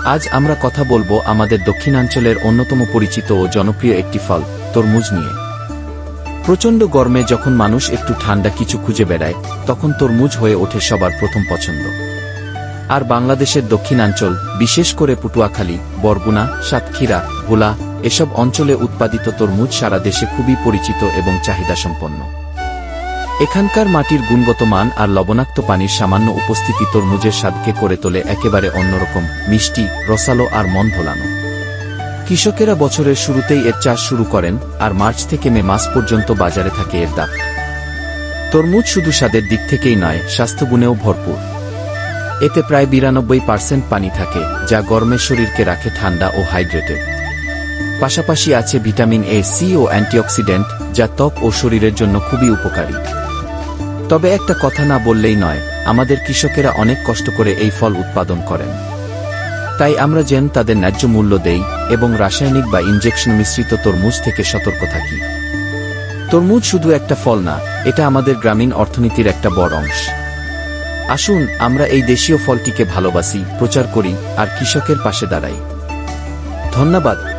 আজ আমরা কথা বলবো আমাদের দক্ষিণাঞ্চলের অন্যতম পরিচিত ও জনপ্রিয় একটি ফল তরমুজ নিয়ে। প্রচণ্ড গরমে যখন মানুষ একটু ঠান্ডা কিছু খুঁজে বেড়ায়, তখন তরমুজ হয়ে ওঠে সবার প্রথম পছন্দ। আর বাংলাদেশের দক্ষিণাঞ্চল, বিশেষ করে পটুয়াখালী, বরগুনা, সাতক্ষীরা, ভোলা এসব অঞ্চলে উৎপাদিত তরমুজ সারা দেশে খুবই পরিচিত এবং চাহিদাসম্পন্ন। এখানকার মাটির গুণগত মান আর লবণাক্ত পানির সামান্য উপস্থিতি তরমুজের স্বাদকে করে তোলে একেবারে অন্যরকম, মিষ্টি, রসালো আর মন ভোলানো। কৃষকেরা বছরের শুরুতেই এর চাষ শুরু করেন, আর মার্চ থেকে মে মাস পর্যন্ত বাজারে থাকে এর দাম। তরমুজ শুধু স্বাদের দিক থেকেই নয়, স্বাস্থ্যগুণেও ভরপুর। এতে প্রায় 92% পানি থাকে, যা গরমে শরীরকে রাখে ঠান্ডা ও হাইড্রেটেড। পাশাপাশি আছে ভিটামিন এ, সি ও অ্যান্টিঅক্সিডেন্ট, যা ত্বক ও শরীরের জন্য খুবই উপকারী। তবে একটা কথা না বললেই নয়, আমাদের কৃষকেরা অনেক কষ্ট করে এই ফল উৎপাদন করেন। তাই আমরা যেন তাদের ন্যায্য মূল্য দেই এবং রাসায়নিক বা ইনজেকশন মিশ্রিত তরমুজ থেকে সতর্ক থাকি। তরমুজ শুধু একটা ফল না, এটা আমাদের গ্রামীণ অর্থনীতির একটা বড় অংশ। আসুন আমরা এই দেশীয় ফলটিকে ভালোবাসি, প্রচার করি আর কৃষকের পাশে দাঁড়াই। ধন্যবাদ।